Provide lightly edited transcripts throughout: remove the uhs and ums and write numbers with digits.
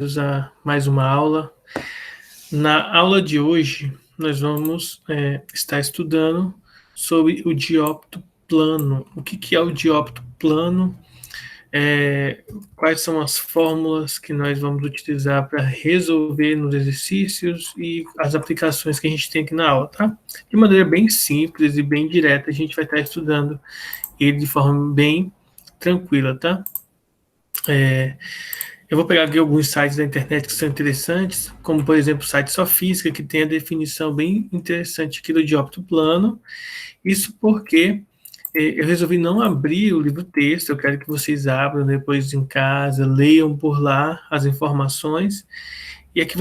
A mais uma aula. Na aula de hoje, nós vamos estar estudando sobre o diópto plano. O que é o diópto plano? Quais são as fórmulas que nós vamos utilizar para resolver nos exercícios e as aplicações que a gente tem aqui na aula, tá? De maneira bem simples e bem direta, a gente vai estar estudando ele de forma bem tranquila, tá? Eu vou pegar aqui alguns sites da internet que são interessantes, como, por exemplo, o site Sofísica, que tem a definição bem interessante aqui do diópto plano. Isso porque eu resolvi não abrir o livro-texto, eu quero que vocês abram depois em casa, leiam por lá as informações. E aqui eu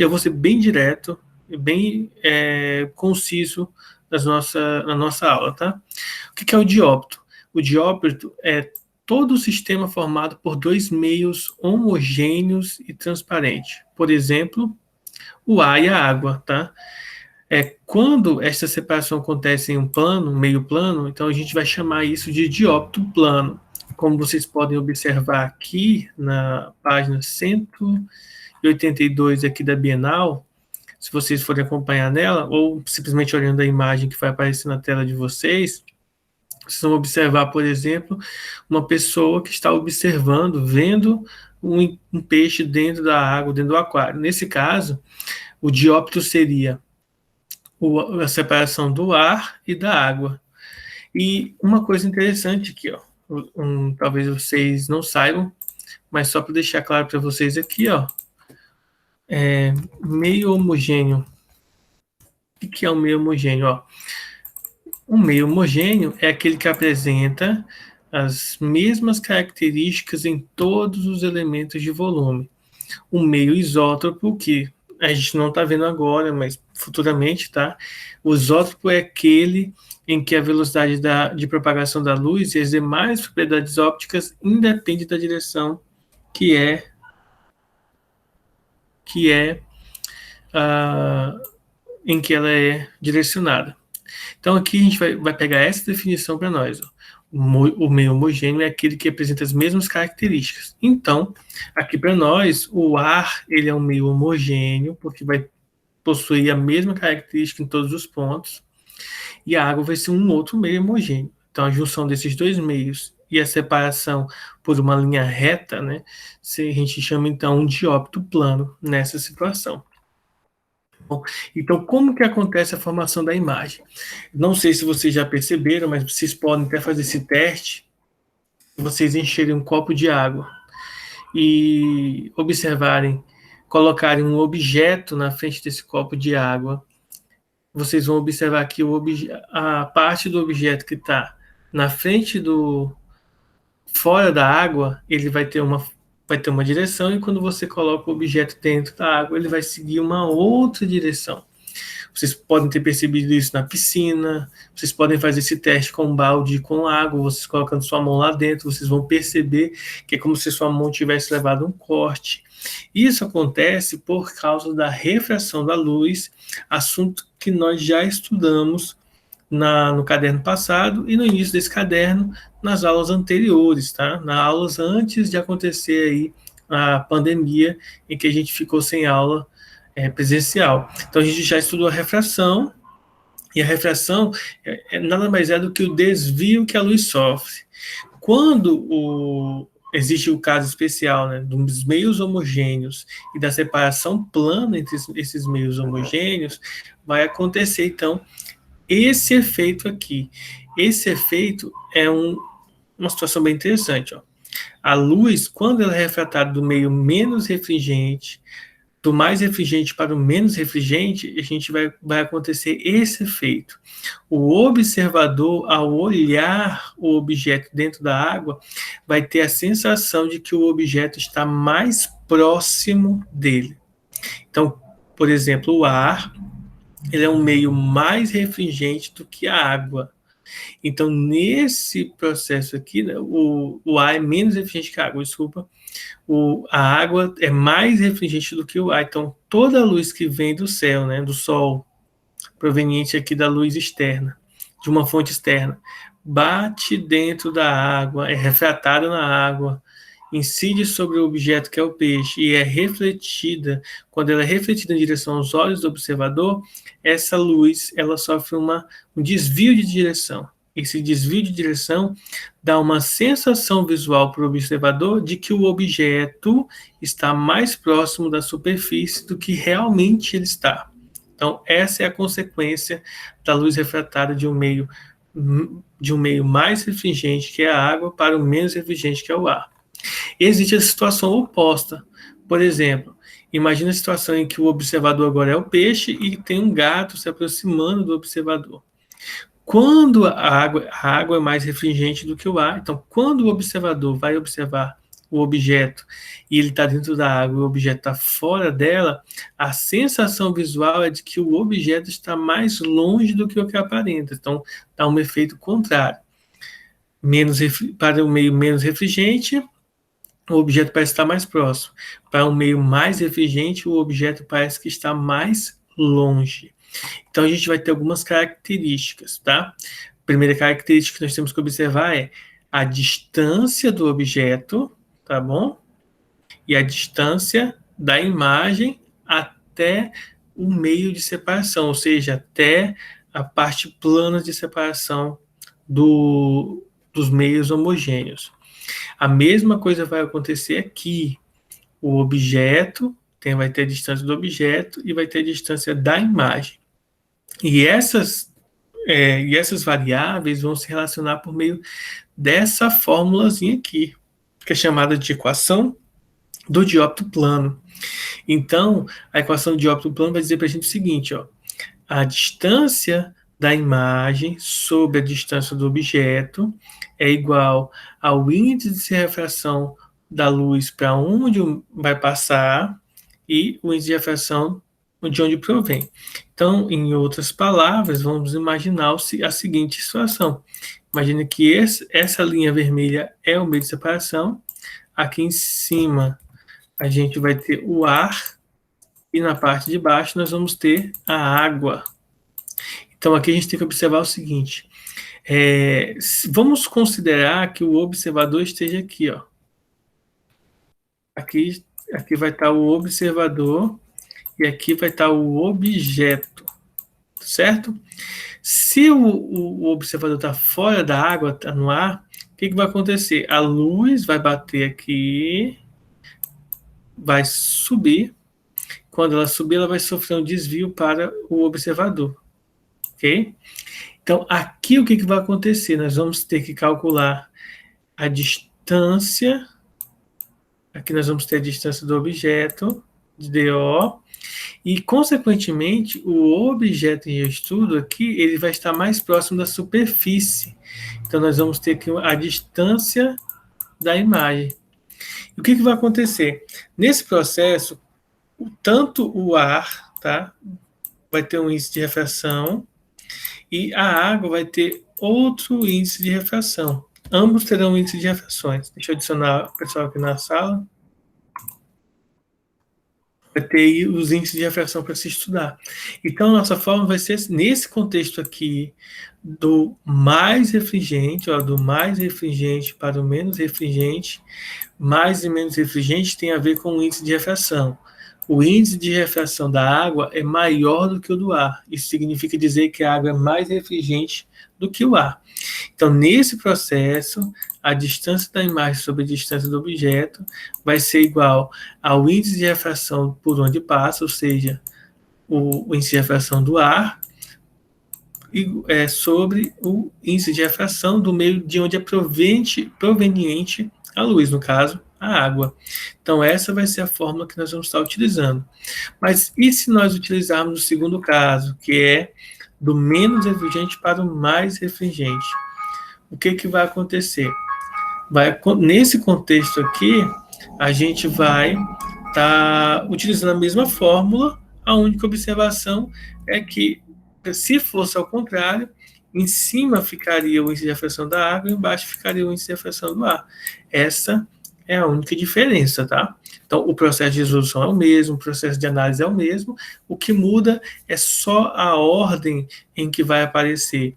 vou ser bem direto e bem conciso na nossa aula, tá? O que é o diópto? O diópto é todo o sistema formado por dois meios homogêneos e transparentes. Por exemplo, o ar e a água, tá? Quando essa separação acontece em um plano, meio plano, então a gente vai chamar isso de diópto plano. Como vocês podem observar aqui na página 182 aqui da Bienal, se vocês forem acompanhar nela, ou simplesmente olhando a imagem que vai aparecer na tela de vocês vão observar, por exemplo, uma pessoa que está observando, vendo um peixe dentro da água, dentro do aquário. Nesse caso, o diópto seria a separação do ar e da água. E uma coisa interessante aqui, ó, talvez vocês não saibam, mas só para deixar claro para vocês aqui, ó, meio homogêneo. O que é um meio homogêneo? Ó? Um meio homogêneo é aquele que apresenta as mesmas características em todos os elementos de volume. Um meio isótropo, que a gente não está vendo agora, mas futuramente, tá? O isótropo é aquele em que a velocidade de propagação da luz e as demais propriedades ópticas independe da direção em que ela é direcionada. Então, aqui a gente vai pegar essa definição para nós. Ó. O meio homogêneo é aquele que apresenta as mesmas características. Então, aqui para nós, o ar ele é um meio homogêneo, porque vai possuir a mesma característica em todos os pontos, e a água vai ser um outro meio homogêneo. Então, a junção desses dois meios e a separação por uma linha reta, né, a gente chama, então, um diópto plano nessa situação. Então, como que acontece a formação da imagem? Não sei se vocês já perceberam, mas vocês podem até fazer esse teste. Vocês encherem um copo de água e observarem, colocarem um objeto na frente desse copo de água. Vocês vão observar que a parte do objeto que está na frente fora da água, ele vai ter uma direção, e quando você coloca o objeto dentro da água, ele vai seguir uma outra direção. Vocês podem ter percebido isso na piscina, vocês podem fazer esse teste com um balde com água, vocês colocando sua mão lá dentro, vocês vão perceber que é como se sua mão tivesse levado um corte. Isso acontece por causa da refração da luz, assunto que nós já estudamos no caderno passado e no início desse caderno, nas aulas anteriores, tá? Nas aulas antes de acontecer aí a pandemia, em que a gente ficou sem aula presencial. Então, a gente já estudou a refração, e a refração nada mais é do que o desvio que a luz sofre. Quando existe o caso especial, né, dos meios homogêneos e da separação plana entre esses meios homogêneos, vai acontecer, então, esse efeito aqui. Esse efeito é uma situação bem interessante. Ó. A luz, quando ela é refratada do meio menos refringente, do mais refringente para o menos refringente, a gente vai acontecer esse efeito. O observador, ao olhar o objeto dentro da água, vai ter a sensação de que o objeto está mais próximo dele. Então, por exemplo, o ar, ele é um meio mais refringente do que a água. Então, nesse processo aqui, né, o ar é menos refringente que a água, desculpa. A água é mais refringente do que o ar. Então, toda a luz que vem do céu, né, do sol, proveniente aqui da luz externa, de uma fonte externa, bate dentro da água, é refratada na água incide sobre o objeto que é o peixe e é refletida, quando ela é refletida em direção aos olhos do observador, essa luz ela sofre um desvio de direção. Esse desvio de direção dá uma sensação visual para o observador de que o objeto está mais próximo da superfície do que realmente ele está. Então, essa é a consequência da luz refratada de um meio mais refringente, que é a água, para o menos refringente, que é o ar. Existe a situação oposta. Por exemplo, imagina a situação em que o observador agora é o peixe e tem um gato se aproximando do observador. Quando a água é mais refringente do que o ar, então quando o observador vai observar o objeto e ele está dentro da água e o objeto está fora dela, a sensação visual é de que o objeto está mais longe do que o que aparenta. Então, dá um efeito contrário. Para o meio menos refringente, o objeto parece estar mais próximo. Para um meio mais refringente, o objeto parece que está mais longe. Então, a gente vai ter algumas características, tá? A primeira característica que nós temos que observar é a distância do objeto, tá bom? E a distância da imagem até o meio de separação, ou seja, até a parte plana de separação dos meios homogêneos. A mesma coisa vai acontecer aqui. O objeto vai ter a distância do objeto e vai ter a distância da imagem. E essas variáveis vão se relacionar por meio dessa fórmulazinha aqui, que é chamada de equação do dióptro plano. Então, a equação do dióptro plano vai dizer para a gente o seguinte, ó, a distância da imagem sobre a distância do objeto é igual ao índice de refração da luz para onde vai passar e o índice de refração de onde provém. Então, em outras palavras, vamos imaginar a seguinte situação. Imagina que essa linha vermelha é o meio de separação. Aqui em cima, a gente vai ter o ar. E na parte de baixo, nós vamos ter a água. Então, aqui a gente tem que observar o seguinte. Vamos considerar que o observador esteja aqui, ó. Aqui vai estar o observador e aqui vai estar o objeto, certo? Se o observador está fora da água, está no ar, o que vai acontecer? A luz vai bater aqui, vai subir. Quando ela subir, ela vai sofrer um desvio para o observador, ok? Então, aqui o que vai acontecer? Nós vamos ter que calcular a distância. Aqui nós vamos ter a distância do objeto, de DO, e, consequentemente, o objeto em estudo aqui, ele vai estar mais próximo da superfície. Então, nós vamos ter aqui a distância da imagem. E o que vai acontecer? Nesse processo, tanto o ar, tá, vai ter um índice de refração, e a água vai ter outro índice de refração. Ambos terão índice de refrações. Deixa eu adicionar o pessoal aqui na sala. Vai ter os índices de refração para se estudar. Então, a nossa forma vai ser, nesse contexto aqui, do mais refringente, ó, do mais refringente para o menos refringente, mais e menos refringente tem a ver com o índice de refração. O índice de refração da água é maior do que o do ar. Isso significa dizer que a água é mais refringente do que o ar. Então, nesse processo, a distância da imagem sobre a distância do objeto vai ser igual ao índice de refração por onde passa, ou seja, o índice de refração do ar, sobre o índice de refração do meio de onde é proveniente a luz, no caso, a água. Então, essa vai ser a fórmula que nós vamos estar utilizando. Mas e se nós utilizarmos o segundo caso, que é do menos refringente para o mais refringente? O que vai acontecer? Nesse contexto aqui, a gente vai estar utilizando a mesma fórmula. A única observação é que, se fosse ao contrário, em cima ficaria o índice de refração da água, embaixo ficaria o índice de refração do ar. Essa é a única diferença, tá? Então, o processo de resolução é o mesmo, o processo de análise é o mesmo, o que muda é só a ordem em que vai aparecer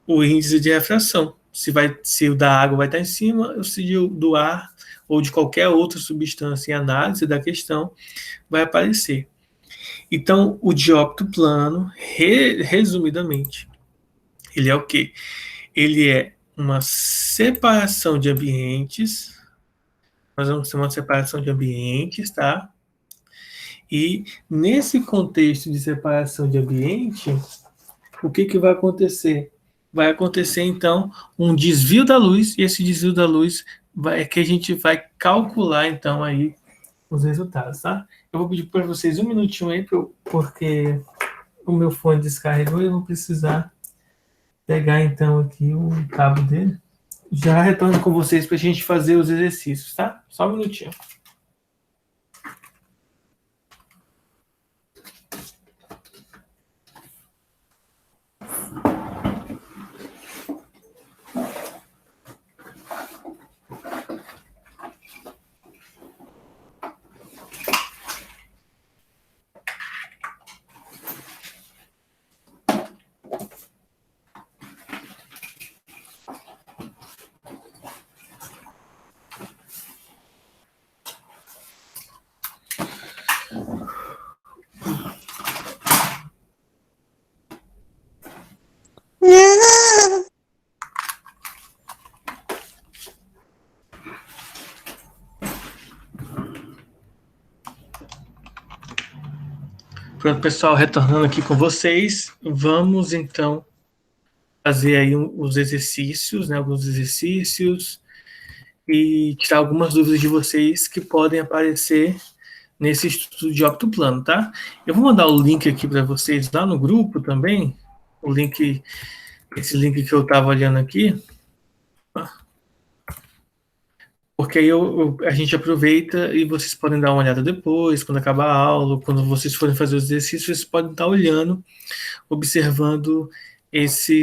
o índice de refração, se o da água vai estar em cima, ou se o do ar ou de qualquer outra substância em análise da questão vai aparecer. Então, o diópto plano, resumidamente, ele é o quê? Ele é uma separação de ambientes, nós vamos ter uma separação de ambientes, tá? E nesse contexto de separação de ambiente, o que vai acontecer? Vai acontecer, então, um desvio da luz, e esse desvio da luz é que a gente vai calcular, então, aí os resultados, tá? Eu vou pedir para vocês um minutinho aí, porque o meu fone descarregou e eu vou precisar pegar, então, aqui o cabo dele. Já retorno com vocês para a gente fazer os exercícios, tá? Só um minutinho. Pronto, pessoal, retornando aqui com vocês, vamos então fazer aí os exercícios, né, alguns exercícios e tirar algumas dúvidas de vocês que podem aparecer nesse estudo de ópto plano, tá? Eu vou mandar o link aqui para vocês lá no grupo também, o link, esse link que eu estava olhando aqui, porque aí a gente aproveita e vocês podem dar uma olhada depois, quando acabar a aula, quando vocês forem fazer os exercícios, vocês podem estar olhando, observando esse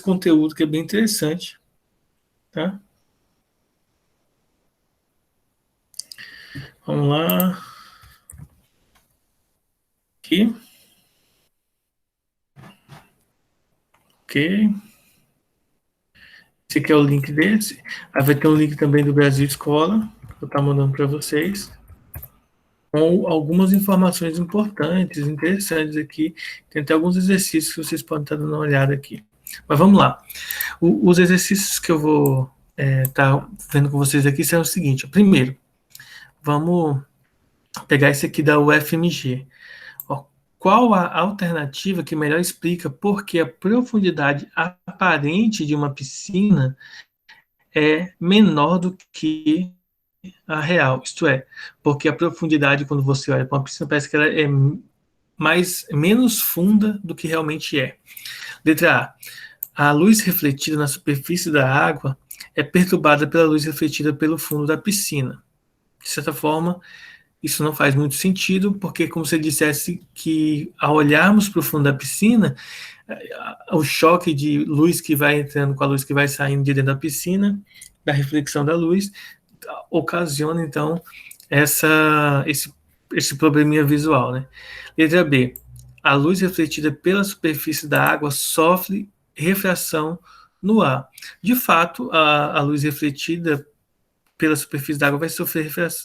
conteúdo que é bem interessante, tá? Vamos lá. Aqui. Ok. Esse aqui é o link desse. Aí vai ter um link também do Brasil Escola, que eu vou estar mandando para vocês, com algumas informações importantes, interessantes aqui. Tem até alguns exercícios que vocês podem estar dando uma olhada aqui. Mas vamos lá. Os exercícios que eu vou estar vendo com vocês aqui são o seguinte. Primeiro, vamos pegar esse aqui da UFMG. Qual a alternativa que melhor explica por que a profundidade aparente de uma piscina é menor do que a real? Isto é, porque a profundidade, quando você olha para uma piscina, parece que ela é menos funda do que realmente é. Letra A. A luz refletida na superfície da água é perturbada pela luz refletida pelo fundo da piscina. De certa forma, isso não faz muito sentido, porque como se dissesse que ao olharmos para o fundo da piscina, o choque de luz que vai entrando com a luz que vai saindo de dentro da piscina, da reflexão da luz, ocasiona então esse probleminha visual, né? Letra B. A luz refletida pela superfície da água sofre refração no ar. De fato, a luz refletida pela superfície da água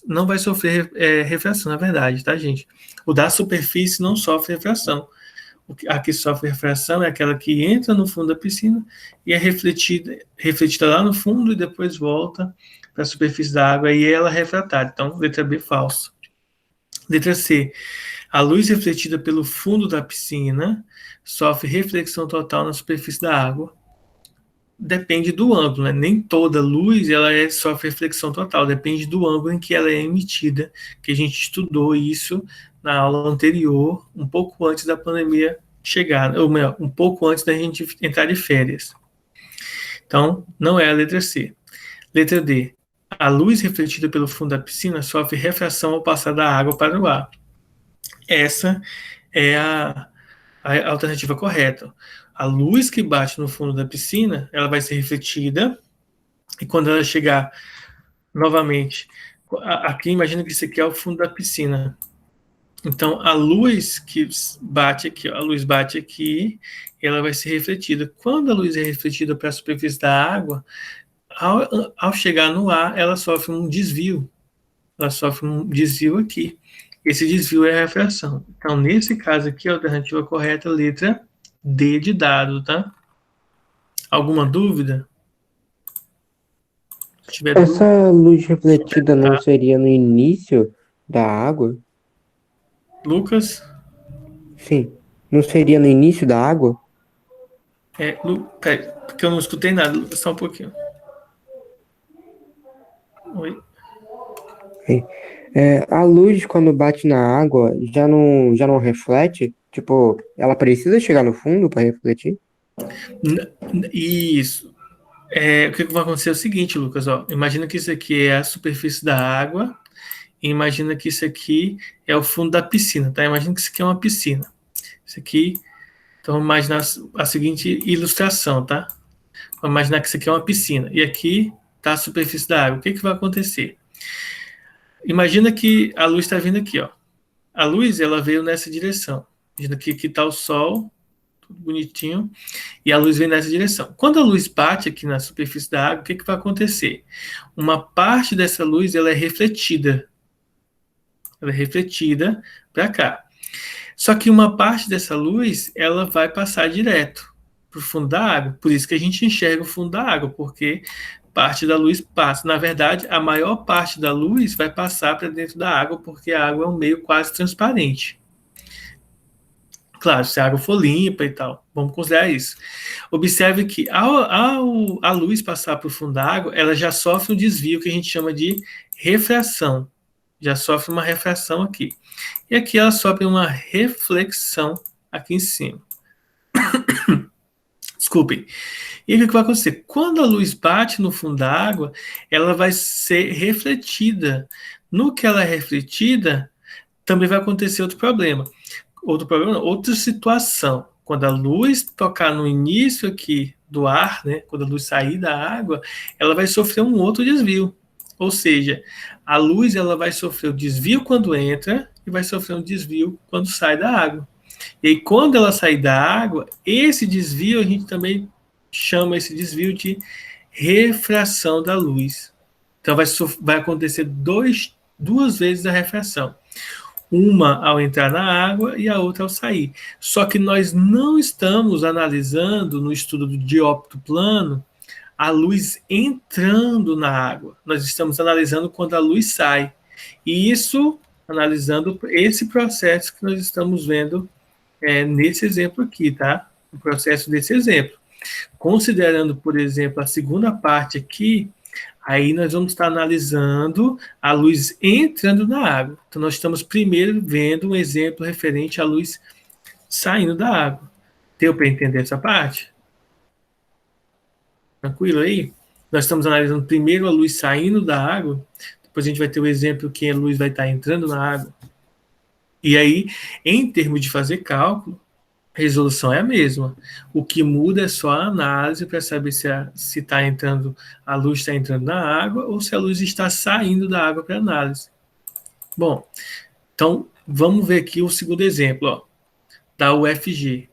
não vai sofrer refração, na verdade, tá, gente? O da superfície não sofre refração. A que sofre refração é aquela que entra no fundo da piscina e é refletida lá no fundo e depois volta para a superfície da água e ela é refratária. Então, letra B, falso. Letra C. A luz refletida pelo fundo da piscina sofre reflexão total na superfície da água. Depende do ângulo, né? Nem toda luz sofre reflexão total, depende do ângulo em que ela é emitida, que a gente estudou isso na aula anterior, um pouco antes da pandemia chegar, ou melhor, um pouco antes da gente entrar de férias. Então, não é a letra C. Letra D. A luz refletida pelo fundo da piscina sofre refração ao passar da água para o ar. Essa é a alternativa correta. A luz que bate no fundo da piscina, ela vai ser refletida, e quando ela chegar novamente, aqui imagina que isso aqui é o fundo da piscina. Então, a luz que bate aqui, ó, a luz bate aqui, ela vai ser refletida. Quando a luz é refletida para a superfície da água, ao chegar no ar, ela sofre um desvio. Ela sofre um desvio aqui. Esse desvio é a refração. Então, nesse caso aqui, a alternativa correta, letra D de dado, tá? Alguma dúvida? Se tiver dúvida, Essa luz refletida não tá? seria no início da água? Lucas? Sim. Não seria no início da água? Peraí, porque eu não escutei nada, Lucas, só um pouquinho. Oi? Sim. É, a luz, quando bate na água, já não reflete? Tipo, ela precisa chegar no fundo para refletir? Isso. O que vai acontecer é o seguinte, Lucas, ó, imagina que isso aqui é a superfície da água, e imagina que isso aqui é o fundo da piscina, tá? Imagina que isso aqui é uma piscina. Isso aqui, então vamos imaginar a seguinte ilustração, tá? Vamos imaginar que isso aqui é uma piscina, e aqui está a superfície da água. O que vai acontecer? Imagina que a luz está vindo aqui, ó. A luz, ela veio nessa direção. Imagina que aqui está o sol, tudo bonitinho, e a luz vem nessa direção. Quando a luz bate aqui na superfície da água, o que vai acontecer? Uma parte dessa luz ela é refletida. Ela é refletida para cá. Só que uma parte dessa luz ela vai passar direto para o fundo da água. Por isso que a gente enxerga o fundo da água, porque parte da luz passa. Na verdade, a maior parte da luz vai passar para dentro da água, porque a água é um meio quase transparente. Claro, se a água for limpa e tal, vamos considerar isso. Observe que ao a luz passar para o fundo da água, ela já sofre um desvio que a gente chama de refração. Já sofre uma refração aqui. E aqui ela sofre uma reflexão aqui em cima. Desculpem. E o que vai acontecer? Quando a luz bate no fundo da água, ela vai ser refletida. No que ela é refletida, também vai acontecer outro problema, não, outra situação. Quando a luz tocar no início aqui do ar, né, quando a luz sair da água, ela vai sofrer um outro desvio. Ou seja, a luz ela vai sofrer o desvio quando entra e vai sofrer um desvio quando sai da água. E aí, quando ela sair da água, esse desvio a gente também chama esse desvio de refração da luz. Então vai acontecer duas vezes a refração. Uma ao entrar na água e a outra ao sair. Só que nós não estamos analisando no estudo do dióptro plano a luz entrando na água. Nós estamos analisando quando a luz sai. E isso analisando esse processo que nós estamos vendo nesse exemplo aqui, tá? O processo desse exemplo. Considerando, por exemplo, a segunda parte aqui, aí nós vamos estar analisando a luz entrando na água. Então, nós estamos primeiro vendo um exemplo referente à luz saindo da água. Deu para entender essa parte? Tranquilo aí? Nós estamos analisando primeiro a luz saindo da água, depois a gente vai ter o exemplo que a luz vai estar entrando na água. E aí, em termos de fazer cálculo, a resolução é a mesma. O que muda é só a análise para saber se está entrando, a luz está entrando na água ou se a luz está saindo da água para análise. Bom, então vamos ver aqui o segundo exemplo, ó, da UFG.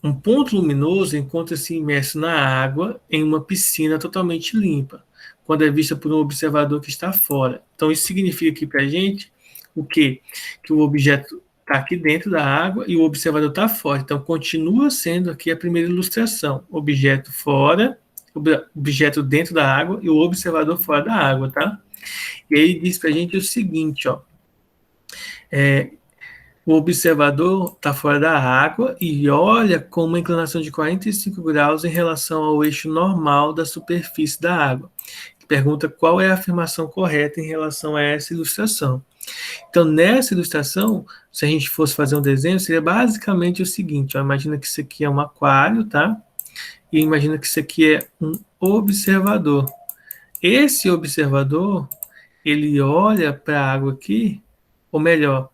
Um ponto luminoso encontra-se imerso na água em uma piscina totalmente limpa, quando é vista por um observador que está fora. Então isso significa aqui para a gente o quê? Que o objeto está aqui dentro da água e o observador está fora. Então, continua sendo aqui a primeira ilustração: objeto fora, objeto dentro da água e o observador fora da água, tá? E aí diz para a gente o seguinte, ó. O observador está fora da água e olha com uma inclinação de 45 graus em relação ao eixo normal da superfície da água. Pergunta qual é a afirmação correta em relação a essa ilustração. Então, nessa ilustração, se a gente fosse fazer um desenho, seria basicamente o seguinte: ó, imagina que isso aqui é um aquário, tá? E imagina que isso aqui é um observador. Esse observador, ele olha para a água aqui, ou melhor,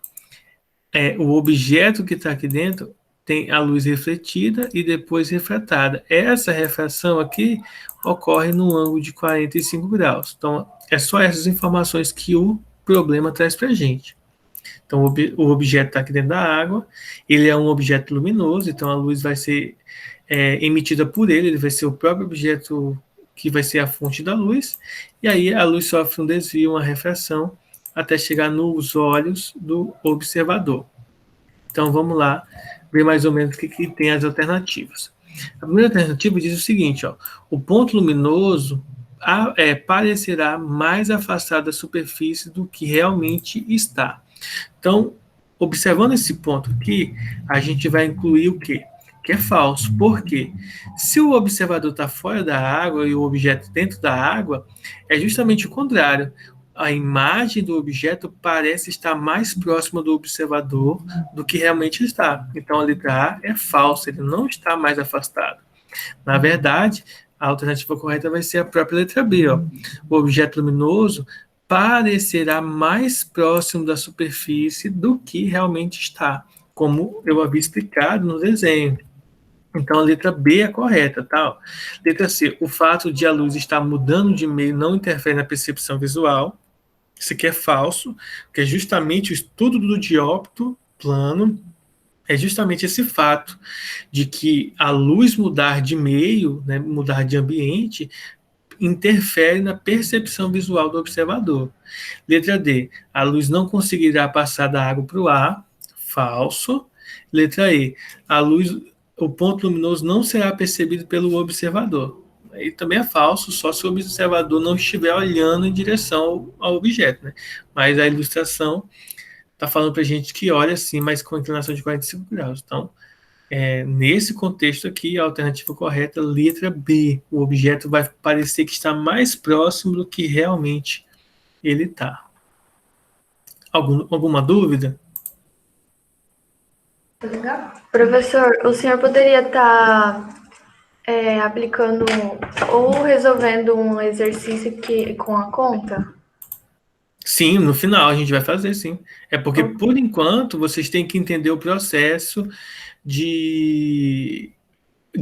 o objeto que está aqui dentro tem a luz refletida e depois refratada. Essa refração aqui ocorre no ângulo de 45 graus. Então, é só essas informações que o problema traz para a gente. Então, o objeto está aqui dentro da água, ele é um objeto luminoso, então a luz vai ser emitida por ele vai ser o próprio objeto que vai ser a fonte da luz, e aí a luz sofre um desvio, uma refração, até chegar nos olhos do observador. Então, vamos lá ver mais ou menos o que tem as alternativas. A primeira alternativa diz o seguinte, ó, o ponto luminoso parecerá mais afastado da superfície do que realmente está. Então, observando esse ponto aqui, a gente vai incluir o quê? Que é falso. Por quê? Se o observador está fora da água e o objeto dentro da água, é justamente o contrário. A imagem do objeto parece estar mais próxima do observador do que realmente está. Então, a letra A é falsa, ele não está mais afastado. Na verdade, a alternativa correta vai ser a própria letra B. Ó. O objeto luminoso parecerá mais próximo da superfície do que realmente está, como eu havia explicado no desenho. Então, a letra B é correta, tá? Letra C, o fato de a luz estar mudando de meio não interfere na percepção visual. Isso aqui é falso, porque é justamente o estudo do dióptro plano é justamente esse fato de que a luz mudar de meio, né, mudar de ambiente, interfere na percepção visual do observador. Letra D, a luz não conseguirá passar da água para o ar, falso. Letra E, o ponto luminoso não será percebido pelo observador. Aí também é falso, só se o observador não estiver olhando em direção ao objeto, né? Mas a ilustração está falando para a gente que olha assim, mas com inclinação de 45 graus. Então, nesse contexto aqui, a alternativa correta, letra B. O objeto vai parecer que está mais próximo do que realmente ele está. Alguma dúvida? Professor, o senhor poderia estar aplicando ou resolvendo um exercício com a conta? Sim, no final a gente vai fazer, sim. É porque, por enquanto, vocês têm que entender o processo de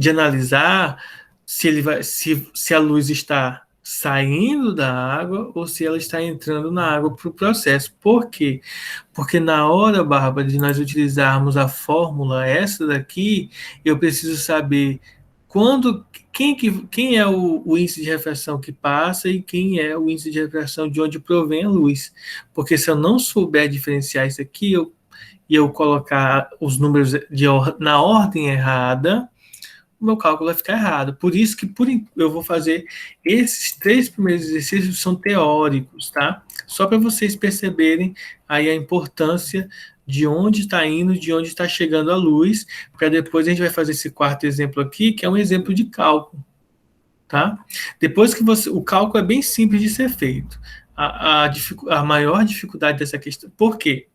analisar se a luz está saindo da água ou se ela está entrando na água para o processo. Por quê? Porque na hora, Bárbara, de nós utilizarmos a fórmula essa daqui, eu preciso saber quem é o índice de refração que passa e quem é o índice de refração de onde provém a luz. Porque se eu não souber diferenciar isso aqui, e eu colocar os números na ordem errada, o meu cálculo vai ficar errado. Por isso que eu vou fazer esses 3 primeiros exercícios são teóricos, tá? Só para vocês perceberem aí a importância de onde está indo, de onde está chegando a luz, para depois a gente vai fazer esse 4º exemplo aqui, que é um exemplo de cálculo, tá? Depois que o cálculo é bem simples de ser feito. A maior dificuldade dessa questão, por quê?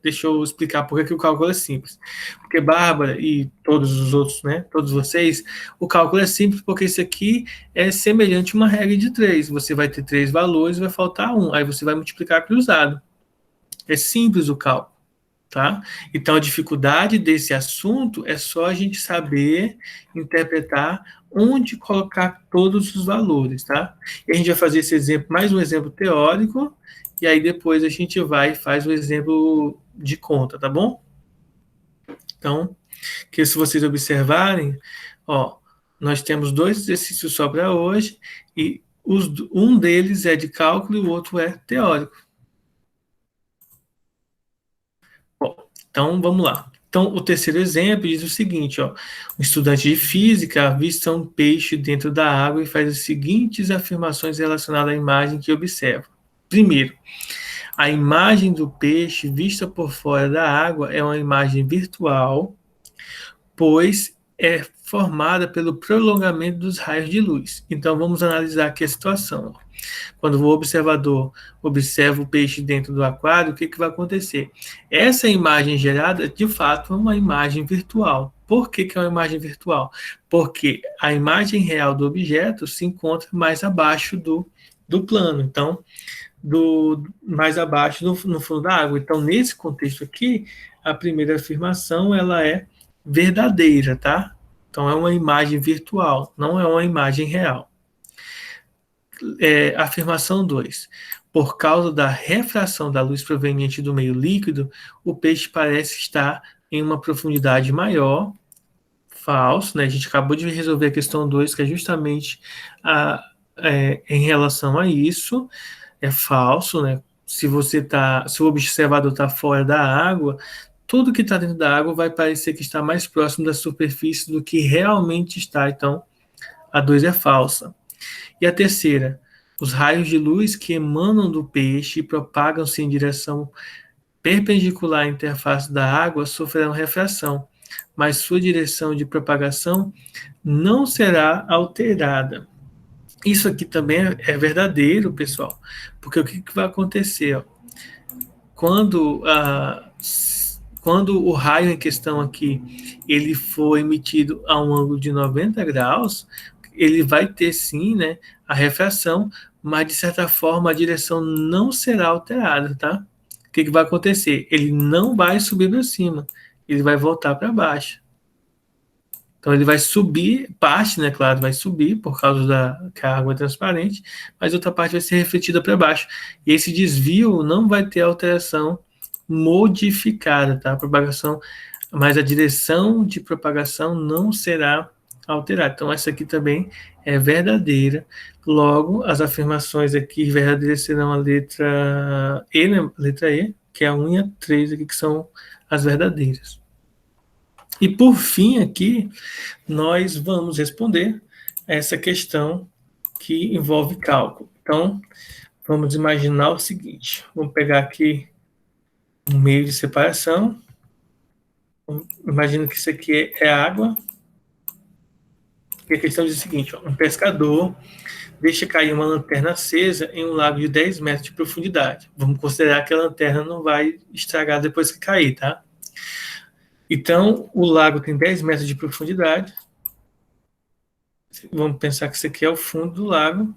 Deixa eu explicar por que o cálculo é simples. Porque Bárbara e todos os outros, né, todos vocês, o cálculo é simples porque isso aqui é semelhante a uma regra de 3. Você vai ter 3 valores, vai faltar 1. Aí você vai multiplicar cruzado. É simples o cálculo. Tá? Então, a dificuldade desse assunto é só a gente saber interpretar onde colocar todos os valores, tá? E a gente vai fazer esse exemplo, mais um exemplo teórico, e aí depois a gente vai e faz o exemplo de conta, tá bom? Então, que se vocês observarem, ó, nós temos 2 exercícios só para hoje, e um deles é de cálculo e o outro é teórico. Então, vamos lá. Então, o terceiro exemplo diz o seguinte, ó, um estudante de física avista um peixe dentro da água e faz as seguintes afirmações relacionadas à imagem que observa. Primeiro, a imagem do peixe vista por fora da água é uma imagem virtual, pois é formada pelo prolongamento dos raios de luz. Então, vamos analisar aqui a situação. Quando o observador observa o peixe dentro do aquário, o que vai acontecer? Essa imagem gerada, de fato, é uma imagem virtual. Por que é uma imagem virtual? Porque a imagem real do objeto se encontra mais abaixo do plano. Então, mais abaixo no fundo da água. Então, nesse contexto aqui, a primeira afirmação ela é verdadeira, tá? Então, é uma imagem virtual, não é uma imagem real. Afirmação 2. por causa da refração da luz proveniente do meio líquido, o peixe parece estar em uma profundidade maior. Falso, né? A gente acabou de resolver a questão 2, que é justamente em relação a isso. É falso, né? Se o observador está fora da água, tudo que está dentro da água vai parecer que está mais próximo da superfície do que realmente está. Então, a 2 é falsa. E a terceira, os raios de luz que emanam do peixe e propagam-se em direção perpendicular à interface da água sofrerão refração, mas sua direção de propagação não será alterada. Isso aqui também é verdadeiro, pessoal, porque o que vai acontecer? Ó? Quando o raio em questão aqui ele for emitido a um ângulo de 90 graus, ele vai ter sim, né, a refração, mas de certa forma a direção não será alterada, tá? O que vai acontecer? Ele não vai subir para cima, ele vai voltar para baixo. Então ele vai subir, parte, né, claro, vai subir por causa que a água é transparente, mas outra parte vai ser refletida para baixo. E esse desvio não vai ter alteração modificada, tá? A propagação, mas a direção de propagação não será alterada. Então essa aqui também é verdadeira. Logo, as afirmações aqui verdadeiras serão a letra E, né? Letra E, que é a 1 e a 3 aqui, que são as verdadeiras. E por fim aqui, nós vamos responder essa questão que envolve cálculo. Então, vamos imaginar o seguinte, vamos pegar aqui um meio de separação, imagina que isso aqui é água, e a questão diz o seguinte, ó, um pescador deixa cair uma lanterna acesa em um lago de 10 metros de profundidade. Vamos considerar que a lanterna não vai estragar depois que cair, tá? Então, o lago tem 10 metros de profundidade. Vamos pensar que isso aqui é o fundo do lago.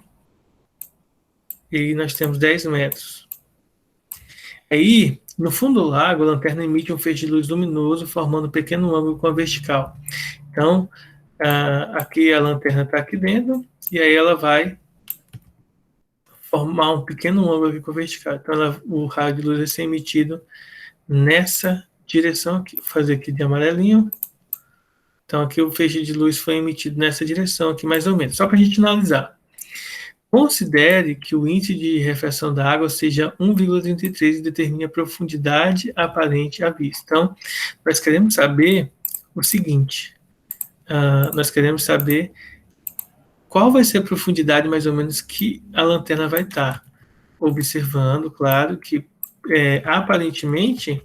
E nós temos 10 metros. Aí, no fundo do lago, a lanterna emite um feixe de luz luminoso, formando um pequeno ângulo com a vertical. Então, aqui a lanterna está aqui dentro, e aí ela vai formar um pequeno ângulo aqui com a vertical. Então, o raio de luz vai ser emitido nessa direção aqui. Vou fazer aqui de amarelinho. Então, aqui o feixe de luz foi emitido nessa direção aqui, mais ou menos. Só para a gente analisar. Considere que o índice de refração da água seja 1,33 e determine a profundidade aparente à vista. Então, nós queremos saber o seguinte. Nós queremos saber qual vai ser a profundidade, mais ou menos, que a lanterna vai estar. Observando, claro, que aparentemente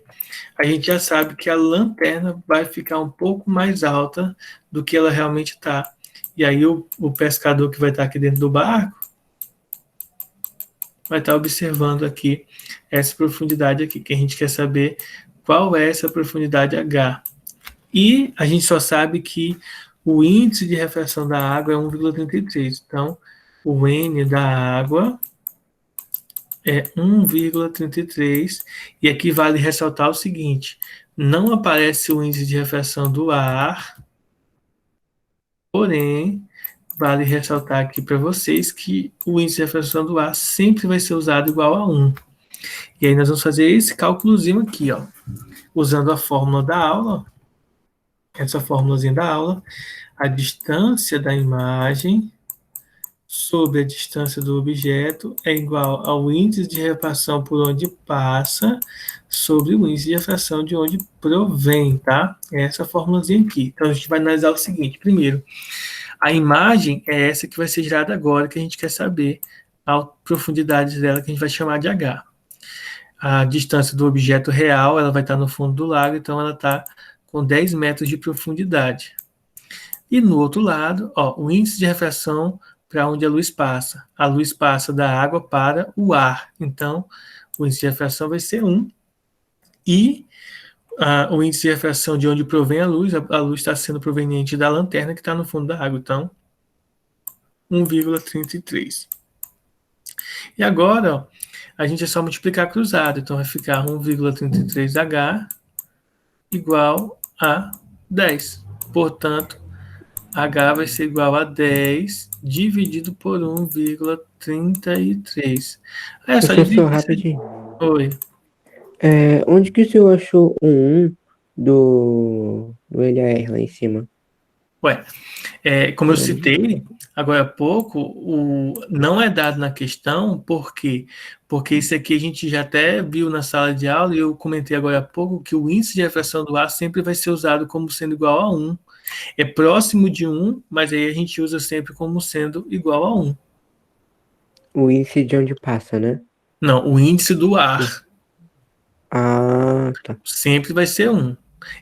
a gente já sabe que a lanterna vai ficar um pouco mais alta do que ela realmente está. E aí o pescador que vai estar aqui dentro do barco vai estar observando aqui essa profundidade aqui, que a gente quer saber qual é essa profundidade H. E a gente só sabe que o índice de refração da água é 1,33. Então, o N da água é 1,33, e aqui vale ressaltar o seguinte, não aparece o índice de refração do ar, porém, vale ressaltar aqui para vocês que o índice de refração do ar sempre vai ser usado igual a 1. E aí nós vamos fazer esse cálculozinho aqui, ó, usando a fórmula da aula, essa fórmulazinha da aula, a distância da imagem sobre a distância do objeto é igual ao índice de refração por onde passa sobre o índice de refração de onde provém, tá? É essa formulazinha aqui. Então, a gente vai analisar o seguinte. Primeiro, a imagem é essa que vai ser gerada agora, que a gente quer saber a profundidade dela, que a gente vai chamar de H. A distância do objeto real, ela vai estar no fundo do lago, então ela está com 10 metros de profundidade. E no outro lado, ó, o índice de refração para onde a luz passa. A luz passa da água para o ar. Então, o índice de refração vai ser 1. E o índice de refração de onde provém a luz está sendo proveniente da lanterna que está no fundo da água. Então, 1,33. E agora, ó, a gente é só multiplicar cruzado. Então, vai ficar 1,33H igual a 10. Portanto, H vai ser igual a 10 dividido por 1,33. 1,33. É só Professor, dividir. rapidinho. Oi. Onde que o senhor achou um 1 do LAR lá em cima? Ué, como eu citei agora há pouco, não é dado na questão, por quê? Porque isso aqui a gente já até viu na sala de aula, e eu comentei agora há pouco que o índice de refração do ar sempre vai ser usado como sendo igual a 1. É próximo de 1, mas aí a gente usa sempre como sendo igual a 1. O índice de onde passa, né? Não, o índice do ar Ah, tá. sempre vai ser 1.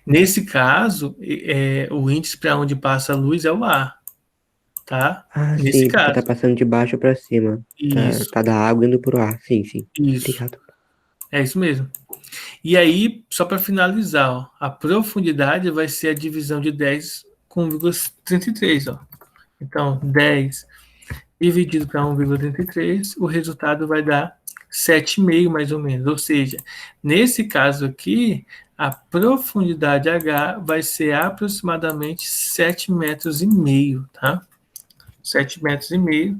Nesse caso, o índice para onde passa a luz é o ar, tá? Ah, Nesse sim, porque tá caso. passando de baixo pra cima. Tá, Isso, tá da água indo pro ar. Sim, sim. isso. Obrigado. É isso mesmo. E aí, só para finalizar, ó, a profundidade vai ser a divisão de 10 com 1,33. Ó. Então, 10 dividido para 1,33, o resultado vai dar 7,5 mais ou menos. Ou seja, nesse caso aqui, a profundidade H vai ser aproximadamente 7,5 metros, tá? 7,5 metros,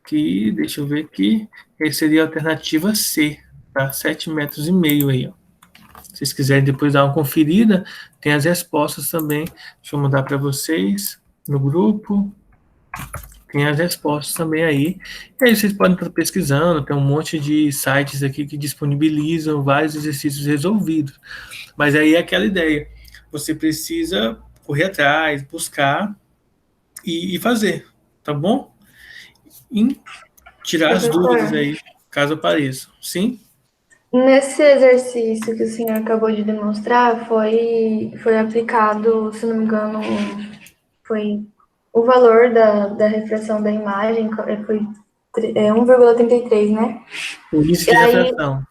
que, deixa eu ver aqui, esse seria a alternativa C, tá? 7,5 metros aí, ó. Se vocês quiserem depois dar uma conferida, tem as respostas também. Deixa eu mandar para vocês no grupo. Tem as respostas também aí. E aí vocês podem estar pesquisando, tem um monte de sites aqui que disponibilizam vários exercícios resolvidos. Mas aí é aquela ideia. Você precisa correr atrás, buscar e fazer, tá bom? E tirar as dúvidas Professor, aí, caso apareçam. Sim? nesse exercício que o senhor acabou de demonstrar, foi aplicado, se não me engano, foi o valor da refração da imagem, foi 1,33, né? O índice E de aí, refração.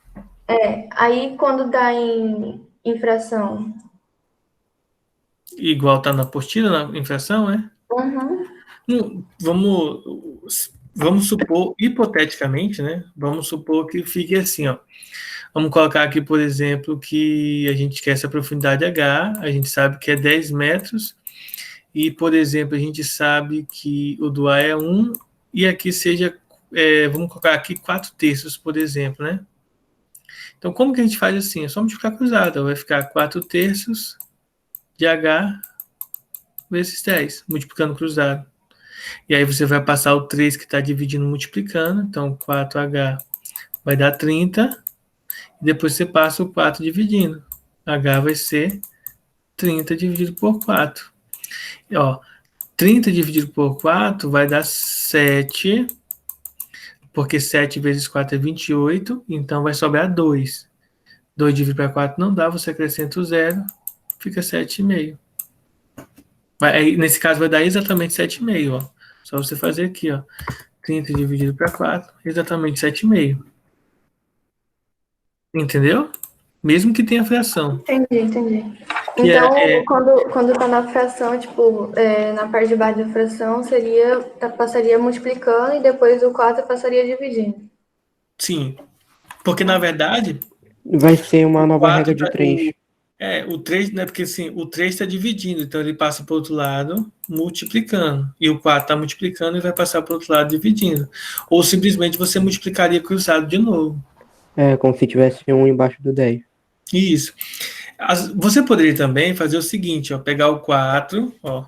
aí quando dá em infração. Igual está na apostila, na infração, é? Uhum. Vamos supor, hipoteticamente, né? Vamos supor que fique assim, ó. Vamos colocar aqui, por exemplo, que a gente quer essa profundidade H, a gente sabe que é 10 metros, e, por exemplo, a gente sabe que o do A é 1, e aqui seja, vamos colocar aqui 4 terços, por exemplo, né? Então, como que a gente faz assim? É só multiplicar cruzado, vai ficar 4 terços de H vezes 10, multiplicando cruzado. E aí você vai passar o 3 que está dividindo multiplicando, então 4H vai dar 30, e depois você passa o 4 dividindo. H vai ser 30 dividido por 4. E, ó, 30 dividido por 4 vai dar 7, porque 7 vezes 4 é 28, então vai sobrar 2. 2 dividido para 4 não dá, você acrescenta o 0, fica 7,5. Nesse caso vai dar exatamente 7,5, ó. Só você fazer aqui, ó. 30 dividido para 4, exatamente 7,5. Entendeu? Mesmo que tenha fração. Entendi. Que Então, quando tá na fração, tipo, na parte de baixo da fração, passaria multiplicando e depois o 4 passaria dividindo. sim. Porque, na verdade, Vai ser uma o nova 4 regra de 3. o 3, né? Porque assim, o 3 está dividindo, então ele passa para o outro lado multiplicando. E o 4 está multiplicando e vai passar para o outro lado dividindo. Ou simplesmente você multiplicaria cruzado de novo. Como se tivesse um embaixo do 10. Isso. Você poderia também fazer o seguinte, ó, pegar o 4, ó,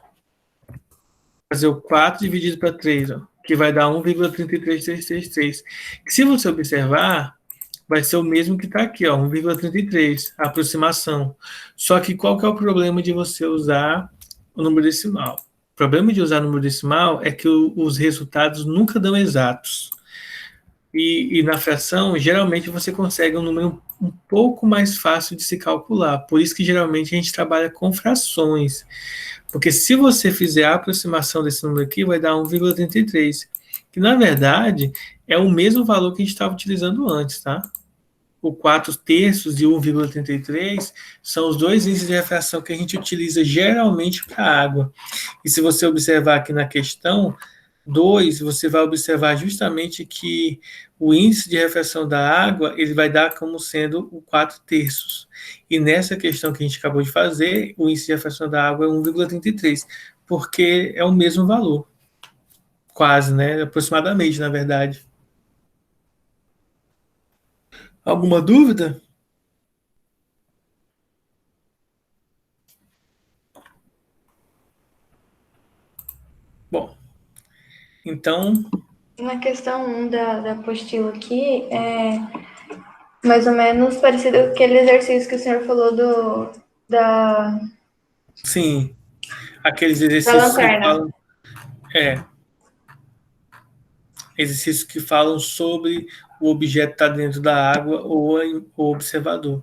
fazer o 4 dividido para 3, ó, que vai dar 1,33333. Que se você observar, vai ser o mesmo que está aqui, ó, 1,33, a aproximação. Só que qual que é o problema de você usar o número decimal? O problema de usar o número decimal é que os resultados nunca dão exatos. E na fração, geralmente você consegue um número um pouco mais fácil de se calcular. Por isso que geralmente a gente trabalha com frações. Porque se você fizer a aproximação desse número aqui, vai dar 1,33, que na verdade é o mesmo valor que a gente estava utilizando antes, tá? O 4 terços e 1,33 são os dois índices de refração que a gente utiliza geralmente para água. E se você observar aqui na questão 2, você vai observar justamente que o índice de refração da água ele vai dar como sendo o 4 terços. E nessa questão que a gente acabou de fazer, o índice de refração da água é 1,33, porque é o mesmo valor. Quase, né? Aproximadamente, na verdade. Alguma dúvida? Bom, então, Na questão 1 da apostila aqui, é mais ou menos parecido com aquele exercício que o senhor falou da, sim, aqueles da exercícios que lanterna. falam, é, exercícios que falam sobre o objeto estar dentro da água ou o observador,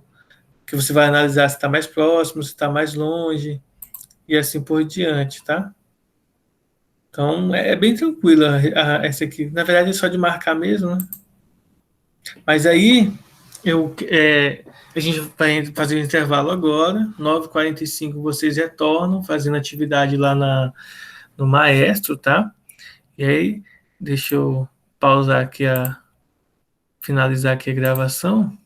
que você vai analisar se está mais próximo, se está mais longe e assim por diante, tá? Então é bem tranquila essa aqui. Na verdade é só de marcar mesmo, né? Mas aí a gente vai fazer o intervalo agora, 9h45 vocês retornam fazendo atividade lá no Maestro, tá? E aí, deixa eu pausar aqui finalizar aqui a gravação.